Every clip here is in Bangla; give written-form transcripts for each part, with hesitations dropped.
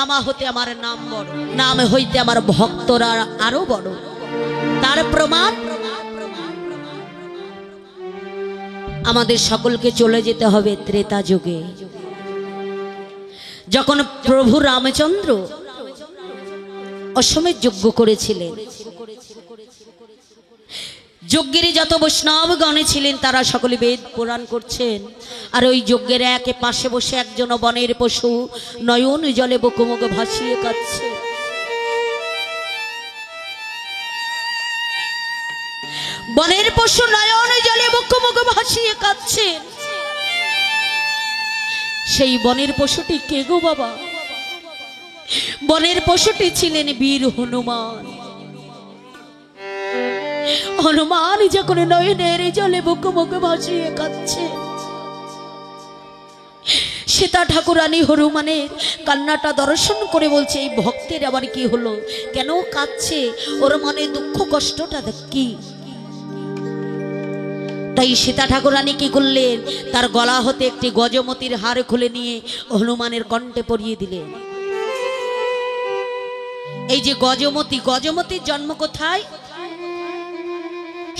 আমা হতে আমার নাম বড়, নাম হইতে আমার ভক্তরা আরো বড়। তার প্রমাণ আমাদের সকলকে চলে যেতে হবে ত্রেতা যুগে, যখন প্রভু রামচন্দ্র অশ্বমেধ যজ্ঞ করেছিলেন। যজ্ঞের যত বৈষ্ণবগণে ছিলেন তারা সকলে বেদ পুরাণ করছেন, আর ওই যজ্ঞের একে পাশে বসে একজন বনের পশু নয়ন জলে বুকুমুখ ভাসিয়ে কাঁদছে। বনের পশু নয়ন জলে বুকুমুখ ভাসিয়ে কাঁদছেন। সেই বনের পশুটি কে গো বাবা? বনের পশুটি ছিলেন বীর হনুমান। হনুমান যখন নয়নের জলে বুকুমুখ ভাসিয়ে কাঁদছে, সীতা ঠাকুরানী হনুমানের কান্নাটা দর্শন করে বলছে, এই ভক্তের আবার কি হলো, কেন কাঁদছে, ওর মনে দুঃখ কষ্টটা কি? তাই সীতা ঠাকুরানী কি করলেন, তার গলা হতে একটি গজমতির হার খুলে নিয়ে হনুমানের কণ্ঠে পরিয়ে দিলেন। এই যে গজমতি, গজমতির জন্ম কোথায়?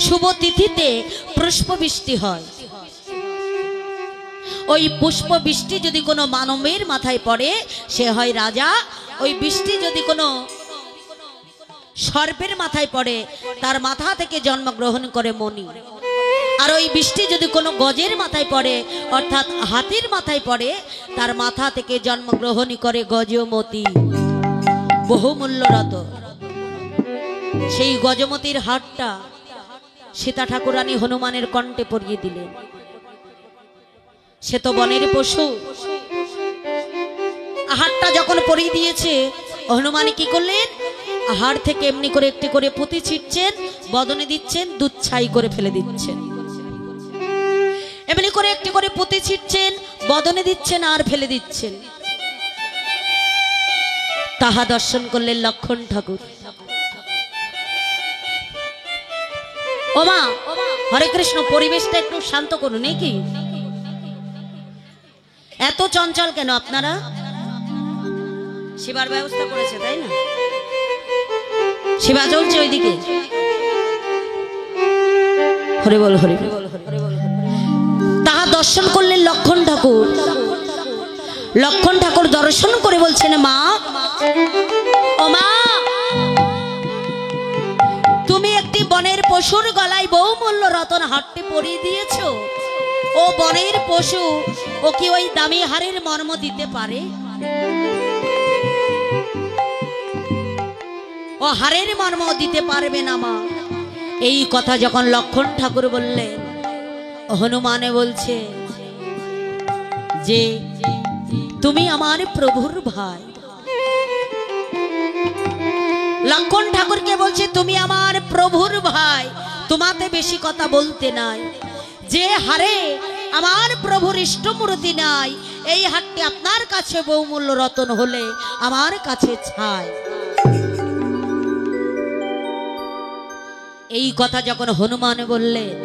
শুভ তিথিতে পুষ্প বৃষ্টি হয়। ওই পুষ্প বৃষ্টি যদি কোনো মানবের মাথায় পড়ে সে হয় রাজা, ওই বৃষ্টি যদি কোনো সর্পের মাথায় পড়ে তার মাথা থেকে জন্মগ্রহণ করে মণি, আর ওই বৃষ্টি যদি কোনো গজের মাথায় পড়ে অর্থাৎ হাতির মাথায় পড়ে তার মাথা থেকে জন্মগ্রহণ করে গজমতি, বহুমূল্যরত। সেই গজমতির হারটা সীতা ঠাকুরানী হনুমানের কণ্ঠে পরিয়ে দিলেন। সে তো বনের পশু, হারটা যখন পরিয়ে দিয়েছে হনুমান কি করলেন, হার থেকে এমনি করে একটি করে পুঁতি ছিটছেন, বদনে দিচ্ছেন, দুধ ছাই করে ফেলে দিচ্ছেন। এমনি করে একটি করে পুঁতি ছিটছেন, বদনে দিচ্ছেন আর ফেলে দিচ্ছেন। তাহা দর্শন করলেন লক্ষণ ঠাকুর। ওমা হরে কৃষ্ণ, পরিবেশটা একটু শান্ত করুন। নাকি এত চঞ্চল কেন আপনারা? সেবার ব্যবস্থা করেছে তাই না? সেবা চলছে ওইদিকে। হরে বল হরে বল। তাহা দর্শন করলেন লক্ষণ ঠাকুর। লক্ষণ ঠাকুর দর্শন করে বলছেন, মা ও মা, তুমি একটি বনের পশুর গলায় বহুমূল্য রতন হারটি পরিয়ে দিয়েছো। ও বনের পশু, ও কি ওই দামি হারের মর্ম দিতে পারে? ও হারের মর্ম দিতে পারবে না মা। এই কথা যখন লক্ষণ ঠাকুর বললেন, হনুমানে বলছে যে তুমি আমার প্রভুর ভাই। লক্ষণ ঠাকুরকে বলছে তুমি আমার প্রভুর ভাই, তোমাতে বেশি কথা বলতে নাই। যে হারে আমার প্রভুর ইষ্টমূর্তি নাই, এই হারটি আপনার কাছে বহুমূল্য রতন হলে আমার কাছে ছাই। এই কথা যখন হনুমান বললেন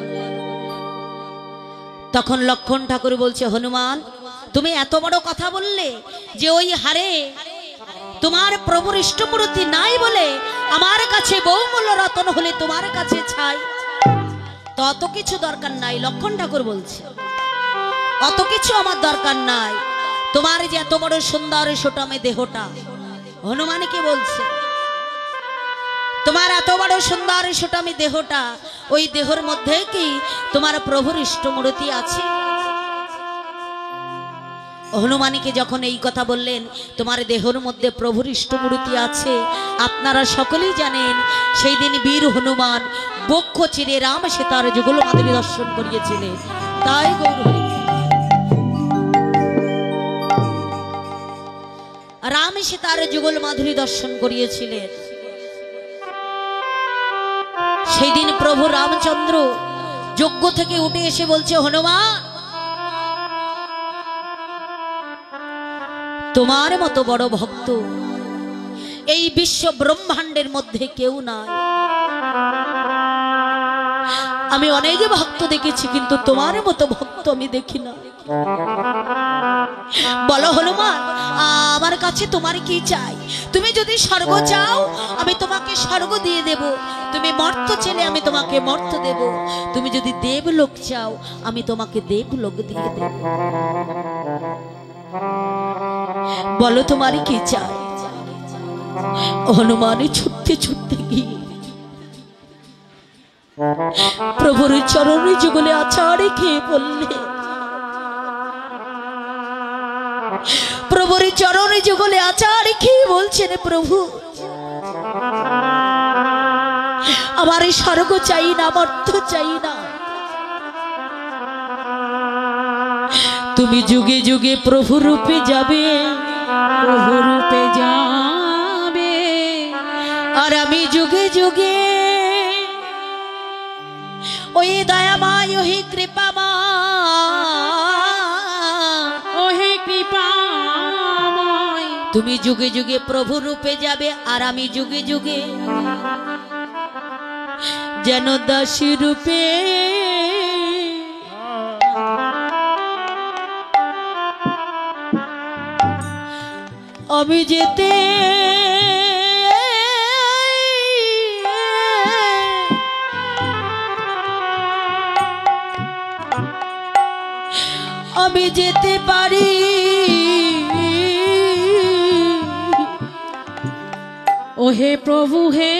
তখন লক্ষণ ঠাকুর বলছে, হনুমান তুমি এত বড় কথা বললে যে ওই হারে তোমার প্রভুর ইষ্টমূর্তি নাই বলে আমার কাছে বহুমূল্য রতন হলে তোমার কাছে ছাই। তত কিছু দরকার নাই। লক্ষণ ঠাকুর বলছে অত কিছু আমার দরকার নাই, তোমার যে এত বড় সুন্দর সুটামে দেহটা। হনুমানকে বলছে তোমার এত বড় সুন্দর সুটামে দেহটা, ওই দেহর মধ্যে কি তোমার প্রভুর ইষ্টমূর্তি আছে? হনুমানকে যখন এই কথা বললেন তোমার দেহের মধ্যে প্রভুর ইষ্টমূর্তি আছে, আপনারা সকলেই জানেন সেই দিন বীর হনুমান বক্ষ চিরে রাম সীতার যুগল মাধুরী দর্শন করিয়েছিলেন। তাই রাম সীতার যুগল মাধুরী দর্শন করিয়েছিলেন। সেই দিন প্রভু রামচন্দ্র যজ্ঞ থেকে উঠে এসে বলছে, হনুমান তোমার মতো বড় ভক্ত এই বিশ্ব ব্রহ্মাণ্ডের মধ্যে কেউ নাই। আমি অনেক ভক্ত দেখেছি কিন্তু তোমার মতো ভক্ত আমি দেখি না। বলো হনুমান, আমার কাছে তোমার কি চাই? তুমি যদি স্বর্গ চাও আমি তোমাকে স্বর্গ দিয়ে দেব, তুমি মর্ত চেলে আমি তোমাকে মর্ত দেব, তুমি যদি দেবলোক চাও আমি তোমাকে দেবলোক দিয়ে দেব। বলো তোমার কি চাই? হনুমানে ছুটতে ছুটতে গিয়ে প্রভুর চরণে যুগলে আছাড়ে খেয়ে পড়লে, প্রভুর চরণে যুগলে আছাড়ে খেয়ে বলছেন, প্রভু আমার এই স্বর্গ চাই না, মর্ত চাই না, তুমি যুগে যুগে প্রভু রূপে যাবে, প্রভু রূপে যাবে, আর আমি যুগে যুগে ওই দয়াময় ওই কৃপাময়, ওহে কৃপাময়, তুমি যুগে যুগে প্রভু রূপে যাবে, আর আমি যুগে যুগে যেন দাসী রূপে আমি যেতে আমি যেতে পারি, ওহে প্রভু হে,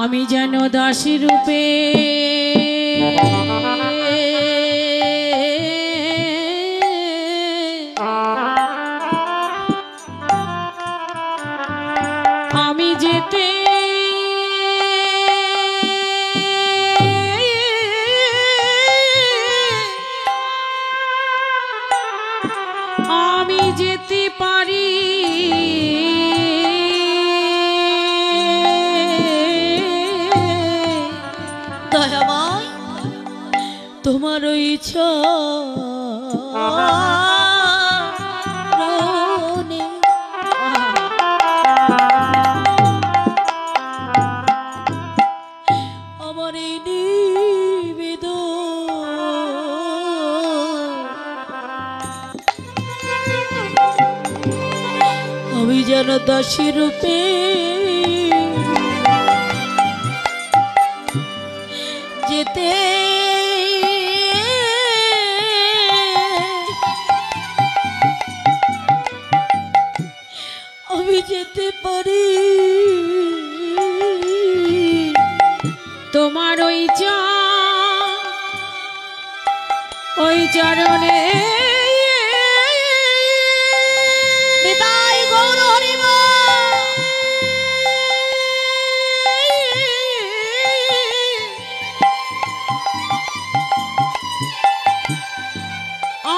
আমি যেন দাসী রূপে আমি যেতে আমি যেতে পারি, দয়াময় তোমার ইচ্ছা আমার এই আমি যেন দাসী রূপে যেতে আমি যেতে পারি, তোমার ওই চরণে বিদায় গৌর হরিবল।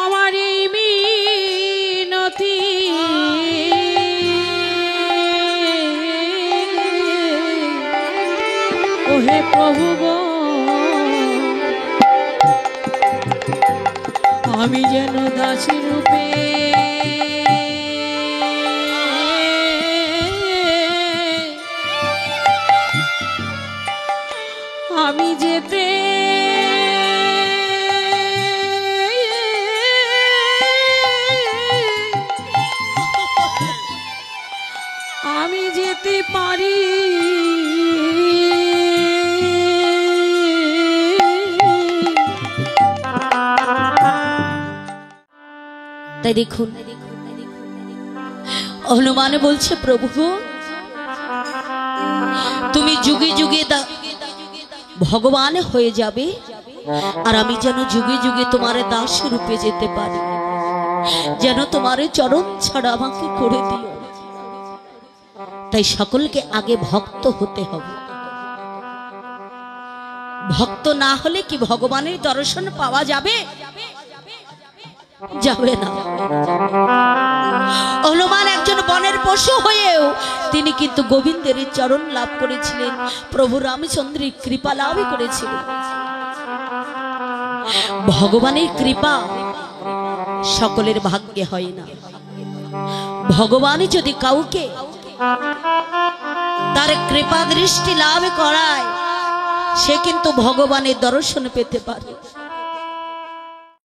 আমার এই মিনতি ওহে প্রভু গো, আমি যেন দাসী রূপে আমি যেতে আমি যেতে পারি, তাই দেখুন হনুমান বলছে, প্রভু তুমি যুগে যুগে ভগবান হয়ে যাবে, আর আমি যেন যুগে যুগে তোমার দাস রূপে যেতে পারি, যেন তোমার চরণ ছাড়া আমাকে করে দিও। তাই সকলকে আগে ভক্ত হতে হবে, ভক্ত না হলে কি ভগবানের দর্শন পাওয়া যাবে? যাবে না। হনুমান একজন বনের পশু হয়েও তিনি কিন্তু গোবিন্দের চরণ লাভ করেছিলেন, প্রভু রামচন্দ্রের কৃপা লাভ করেছিলেন। ভগবানের কৃপা সকলের ভাগ্যে হয় না। ভগবানই যদি কাউকে তার কৃপা দৃষ্টি লাভ করায়, সে কিন্তু ভগবানের দর্শন পেতে পারে।